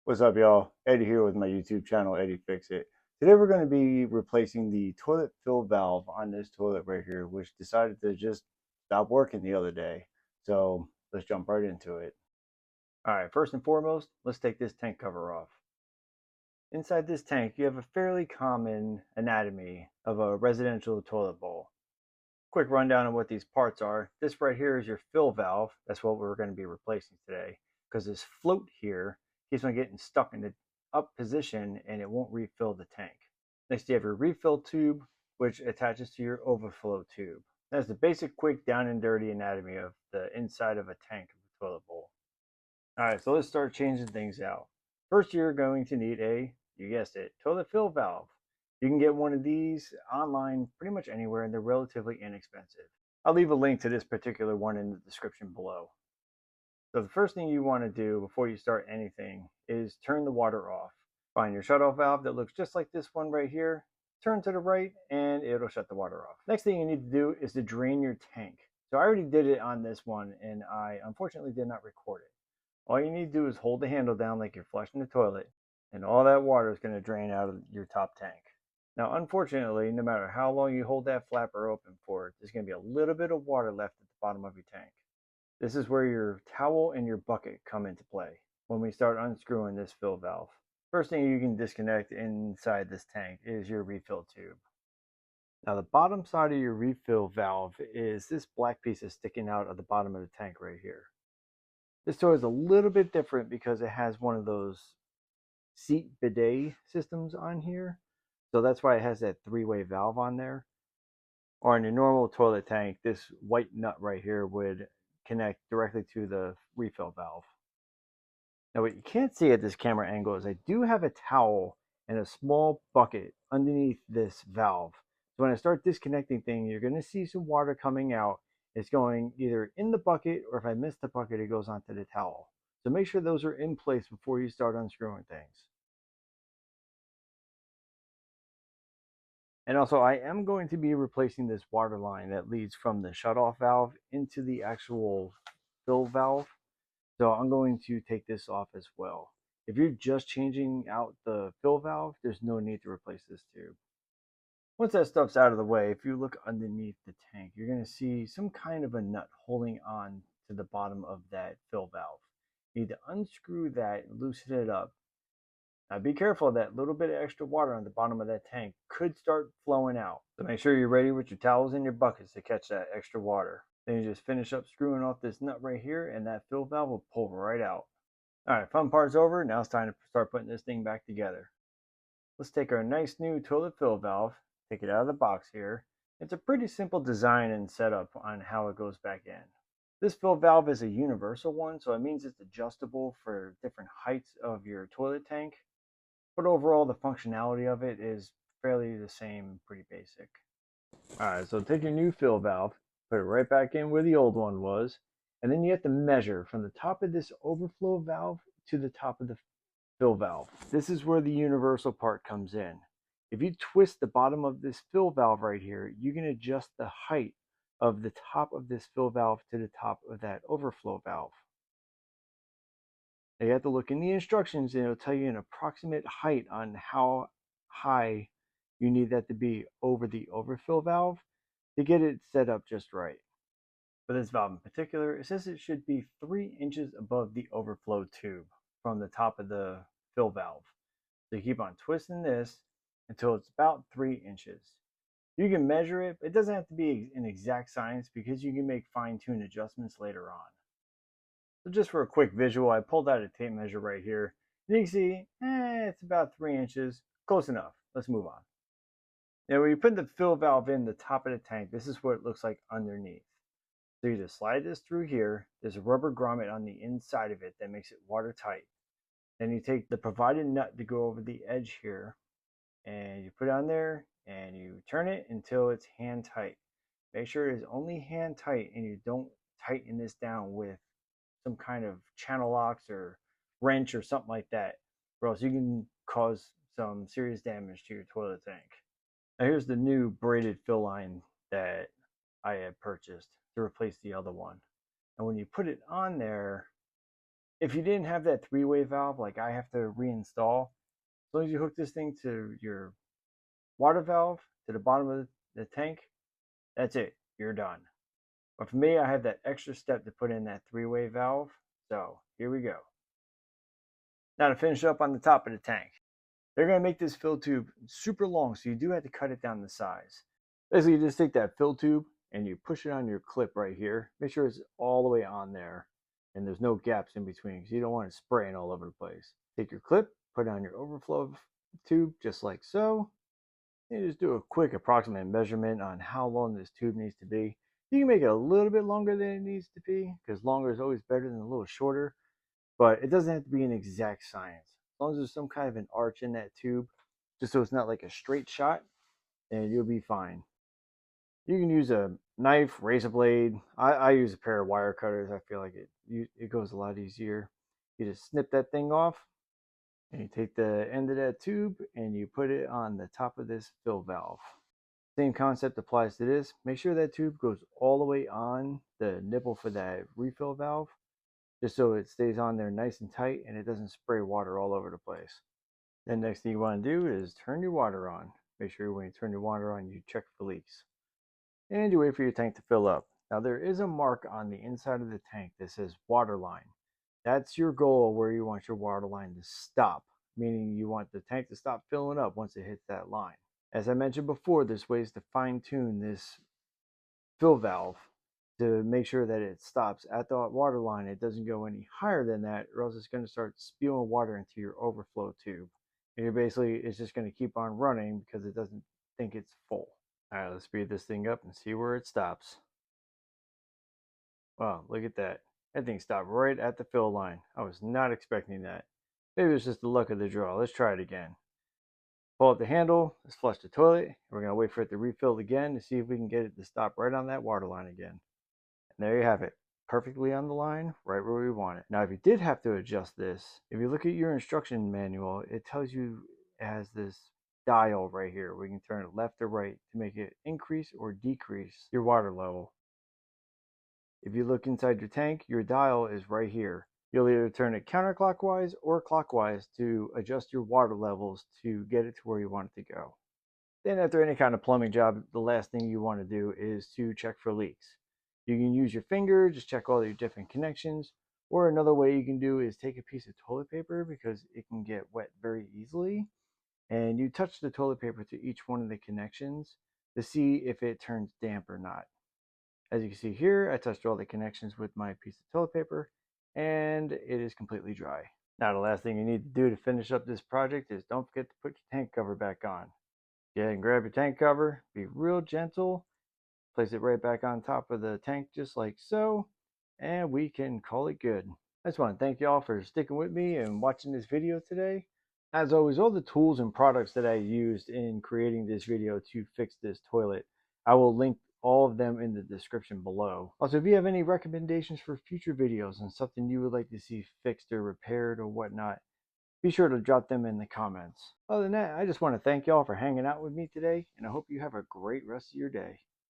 What's up, y'all? Eddie here with my YouTube channel, Eddie Fix It. Today we're going to be replacing the toilet fill valve on this toilet right here, which decided to just stop working the other day. So let's jump right into it. All right, first and foremost, let's take this tank cover off. Inside this tank, you have a fairly common anatomy of a residential toilet bowl. Quick rundown of what these parts are. This right here is your fill valve. That's what we're going to be replacing today, because this float here keeps on getting stuck in the up position and it won't refill the tank. Next, you have your refill tube, which attaches to your overflow tube. That's the basic, quick, down and dirty anatomy of the inside of a tank of a toilet bowl. All right, so let's start changing things out. First, you're going to need you guessed it, toilet fill valve. You can get one of these online pretty much anywhere, and they're relatively inexpensive. I'll leave a link to this particular one in the description below. So the first thing you want to do before you start anything is turn the water off. Find your shutoff valve that looks just like this one right here. Turn to the right and it'll shut the water off. Next thing you need to do is to drain your tank. So I already did it on this one and I unfortunately did not record it. All you need to do is hold the handle down like you're flushing the toilet, and all that water is going to drain out of your top tank. Now, unfortunately, no matter how long you hold that flapper open for, there's going to be a little bit of water left at the bottom of your tank. This is where your towel and your bucket come into play when we start unscrewing this fill valve. First thing you can disconnect inside this tank is your refill tube. Now, the bottom side of your refill valve is this black piece is sticking out of the bottom of the tank right here. This toy is a little bit different because it has one of those seat bidet systems on here. So that's why it has that three-way valve on there. Or in a normal toilet tank, this white nut right here would connect directly to the refill valve. Now what you can't see at this camera angle is I do have a towel and a small bucket underneath this valve. So when I start disconnecting things, you're going to see some water coming out. It's going either in the bucket, or if I miss the bucket, it goes onto the towel. So make sure those are in place before you start unscrewing things. And also, I am going to be replacing this water line that leads from the shutoff valve into the actual fill valve. So I'm going to take this off as well. If you're just changing out the fill valve, there's no need to replace this tube. Once that stuff's out of the way, if you look underneath the tank, you're going to see some kind of a nut holding on to the bottom of that fill valve. You need to unscrew that, loosen it up. Now be careful, that little bit of extra water on the bottom of that tank could start flowing out. So make sure you're ready with your towels and your buckets to catch that extra water. Then you just finish up screwing off this nut right here and that fill valve will pull right out. Alright, fun part's over. Now it's time to start putting this thing back together. Let's take our nice new toilet fill valve, take it out of the box here. It's a pretty simple design and setup on how it goes back in. This fill valve is a universal one, so it means it's adjustable for different heights of your toilet tank. But overall, the functionality of it is fairly the same, pretty basic. Alright, so take your new fill valve, put it right back in where the old one was, and then you have to measure from the top of this overflow valve to the top of the fill valve. This is where the universal part comes in. If you twist the bottom of this fill valve right here, you can adjust the height of the top of this fill valve to the top of that overflow valve. Now you have to look in the instructions and it'll tell you an approximate height on how high you need that to be over the overfill valve to get it set up just right. For this valve in particular, it says it should be 3 inches above the overflow tube from the top of the fill valve. So you keep on twisting this until it's about 3 inches. You can measure it, but it doesn't have to be an exact science because you can make fine-tune adjustments later on. So just for a quick visual, I pulled out a tape measure right here. And you can see, it's about 3 inches. Close enough. Let's move on. Now when you put the fill valve in the top of the tank, this is what it looks like underneath. So you just slide this through here. There's a rubber grommet on the inside of it that makes it watertight. Then you take the provided nut to go over the edge here, and you put it on there, and you turn it until it's hand tight. Make sure it is only hand tight, and you don't tighten this down with some kind of channel locks or wrench or something like that, or else you can cause some serious damage to your toilet tank. Now here's the new braided fill line that I had purchased to replace the other one. And when you put it on there, If you didn't have that three-way valve like I have to reinstall, as long as you hook this thing to your water valve to the bottom of the tank, that's it, you're done. But for me, I have that extra step to put in that three-way valve. So here we go. Now to finish up on the top of the tank. They're going to make this fill tube super long, so you do have to cut it down to size. Basically, you just take that fill tube and you push it on your clip right here. Make sure it's all the way on there and there's no gaps in between because you don't want it spraying all over the place. Take your clip, put it on your overflow tube just like so. And just do a quick approximate measurement on how long this tube needs to be. You can make it a little bit longer than it needs to be because longer is always better than a little shorter, but it doesn't have to be an exact science. As long as there's some kind of an arch in that tube, just so it's not like a straight shot, and you'll be fine. You can use a knife, razor blade. I use a pair of wire cutters. I feel like it goes a lot easier. You just snip that thing off, and you take the end of that tube and you put it on the top of this fill valve. Same concept applies to this. Make sure that tube goes all the way on the nipple for that refill valve, just so it stays on there nice and tight and it doesn't spray water all over the place. Then next thing you want to do is turn your water on. Make sure when you turn your water on, you check for leaks. And you wait for your tank to fill up. Now there is a mark on the inside of the tank that says water line. That's your goal where you want your water line to stop, meaning you want the tank to stop filling up once it hits that line. As I mentioned before, there's ways to fine tune this fill valve to make sure that it stops at the water line. It doesn't go any higher than that, or else it's going to start spewing water into your overflow tube. And it's just going to keep on running because it doesn't think it's full. All right, let's speed this thing up and see where it stops. Wow, look at that. That thing stopped right at the fill line. I was not expecting that. Maybe it's just the luck of the draw. Let's try it again. Pull up the handle, let's flush the toilet. We're going to wait for it to refill again to see if we can get it to stop right on that water line again. And there you have it. Perfectly on the line, right where we want it. Now, if you did have to adjust this, if you look at your instruction manual, it tells you it has this dial right here where you can turn it left or right to make it increase or decrease your water level. If you look inside your tank, your dial is right here. You'll either turn it counterclockwise or clockwise to adjust your water levels to get it to where you want it to go. Then after any kind of plumbing job, the last thing you want to do is to check for leaks. You can use your finger, just check all your different connections, or another way you can do is take a piece of toilet paper because it can get wet very easily, and you touch the toilet paper to each one of the connections to see if it turns damp or not. As you can see here, I touched all the connections with my piece of toilet paper, and it is completely dry. Now the last thing you need to do to finish up this project is don't forget to put your tank cover back on. Go ahead and grab your tank cover, be real gentle, place it right back on top of the tank just like so, and we can call it good. I just want to thank y'all for sticking with me and watching this video today. As always, all the tools and products that I used in creating this video to fix this toilet, I will link all of them in the description below. Also, if you have any recommendations for future videos and something you would like to see fixed or repaired or whatnot, be sure to drop them in the comments. Other than that, I just want to thank y'all for hanging out with me today, and I hope you have a great rest of your day.